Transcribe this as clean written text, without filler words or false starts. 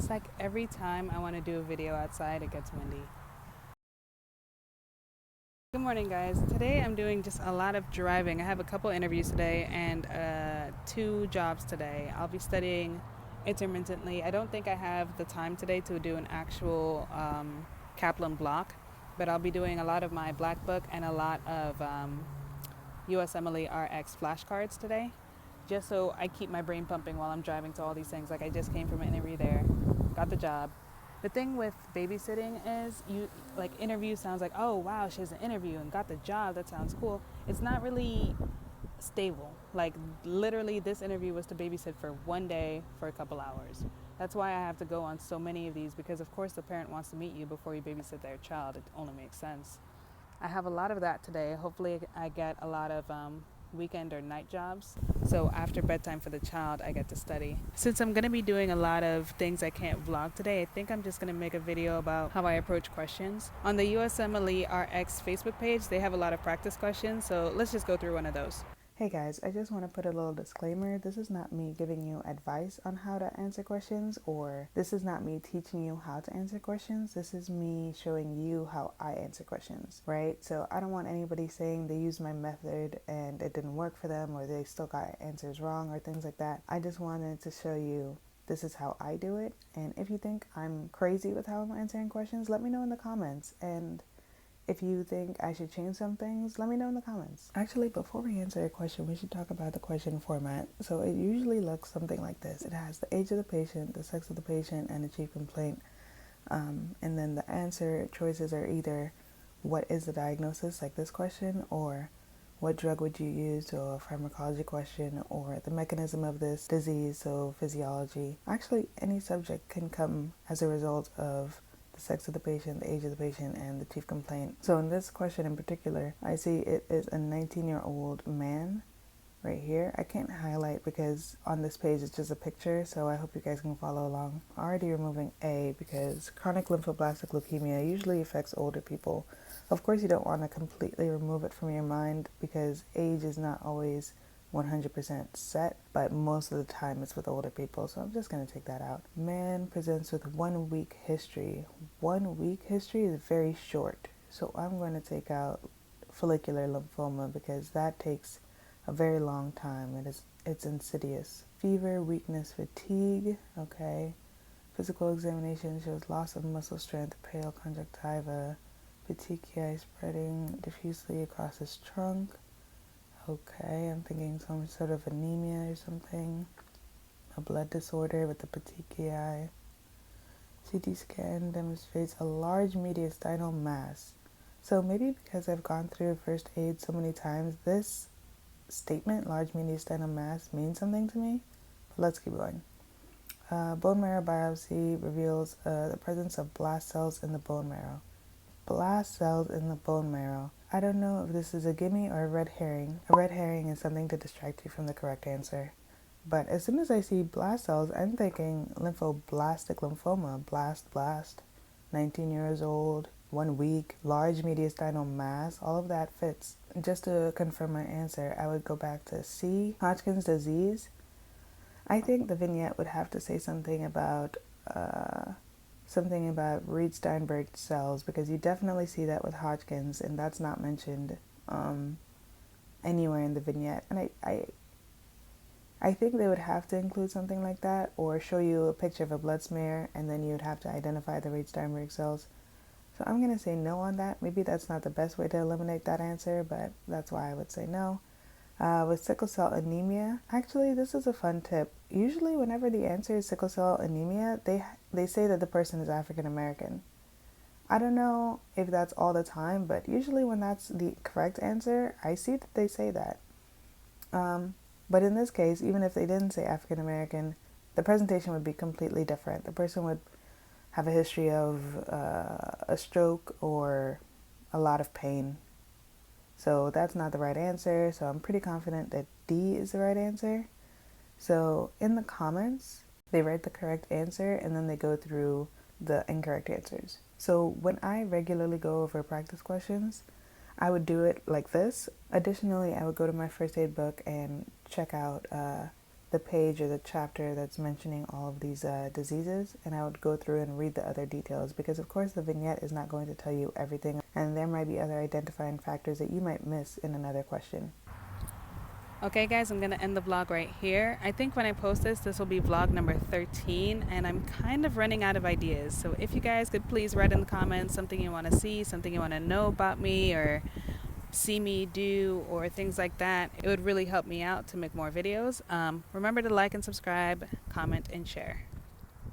It's like every time I want to do a video outside, it gets windy. Good morning, guys. Today I'm doing just a lot of driving. I have a couple interviews today and 2 jobs today. I'll be studying intermittently. I don't think I have the time today to do an actual Kaplan block, but I'll be doing a lot of my black book and a lot of USMLE RX flashcards today, just so I keep my brain pumping while I'm driving to all these things. Like I just came from an interview there, got the job. The thing with babysitting is you like interview sounds like, oh wow, she has an interview and got the job. That sounds cool. It's not really stable. Like literally this interview was to babysit for one day for a couple hours. That's why I have to go on so many of these, because of course the parent wants to meet you before you babysit their child. It only makes sense. I have a lot of that today. Hopefully I get a lot of weekend or night jobs. So after bedtime for the child, I get to study. Since I'm going to be doing a lot of things I can't vlog today, I think I'm just going to make a video about how I approach questions. On the USMLE RX Facebook page, they have a lot of practice questions. So let's just go through one of those. Hey guys, I just want to put a little disclaimer. This is not me giving you advice on how to answer questions, or this is not me teaching you how to answer questions. This is me showing you how I answer questions, right? So I don't want anybody saying they used my method and it didn't work for them, or they still got answers wrong or things like that. I just wanted to show you this is how I do it. And if you think I'm crazy with how I'm answering questions, let me know in the comments. And if you think I should change some things, let me know in the comments. Actually, before we answer a question, we should talk about the question format. So it usually looks something like this. It has the age of the patient, the sex of the patient, and the chief complaint. And then the answer choices are either what is the diagnosis, like this question, or what drug would you use, so a pharmacology question, or the mechanism of this disease, so physiology. Actually, any subject can come as a result of the sex of the patient, the age of the patient, and the chief complaint. So in this question in particular, I see it is a 19-year-old man right here. I can't highlight because on this page it's just a picture, so I hope you guys can follow along. Already removing A because chronic lymphoblastic leukemia usually affects older people. Of course, you don't want to completely remove it from your mind because age is not always 100% set, but most of the time it's with older people, so I'm just going to take that out. Man presents with 1 week history. 1 week history is very short, so I'm going to take out follicular lymphoma because that takes a very long time. It's insidious. Fever, weakness, fatigue. Okay. Physical examination shows loss of muscle strength, pale conjunctiva, petechiae spreading diffusely across his trunk. Okay, I'm thinking some sort of anemia or something. A blood disorder with the petechiae. CT scan demonstrates a large mediastinal mass. So maybe because I've gone through first aid so many times, this statement, large mediastinal mass, means something to me. But let's keep going. Bone marrow biopsy reveals the presence of blast cells in the bone marrow. Blast cells in the bone marrow. I don't know if this is a gimme or a red herring. A red herring is something to distract you from the correct answer. But as soon as I see blast cells, I'm thinking lymphoblastic lymphoma. Blast. 19 years old, 1 week, large mediastinal mass. All of that fits. Just to confirm my answer, I would go back to C, Hodgkin's disease. I think the vignette would have to say something about Reed-Steinberg cells, because you definitely see that with Hodgkin's, and that's not mentioned anywhere in the vignette. And I think they would have to include something like that, or show you a picture of a blood smear, and then you would have to identify the Reed-Steinberg cells. So I'm going to say no on that. Maybe that's not the best way to eliminate that answer, but that's why I would say no. With sickle cell anemia, actually, this is a fun tip. Usually, whenever the answer is sickle cell anemia, they say that the person is African American. I don't know if that's all the time, but usually when that's the correct answer, I see that they say that. But in this case, even if they didn't say African American, the presentation would be completely different. The person would have a history of a stroke or a lot of pain. So that's not the right answer. So I'm pretty confident that D is the right answer. So in the comments, they write the correct answer and then they go through the incorrect answers. So when I regularly go over practice questions, I would do it like this. Additionally, I would go to my first aid book and check out the page or the chapter that's mentioning all of these diseases, and I would go through and read the other details, because of course the vignette is not going to tell you everything, and there might be other identifying factors that you might miss in another question. Okay guys, I'm going to end the vlog right here. I think when I post this will be vlog number 13, and I'm kind of running out of ideas. So if you guys could please write in the comments something you want to see, something you want to know about me or see me do, or things like that, it would really help me out to make more videos. Remember to like and subscribe, comment, and share.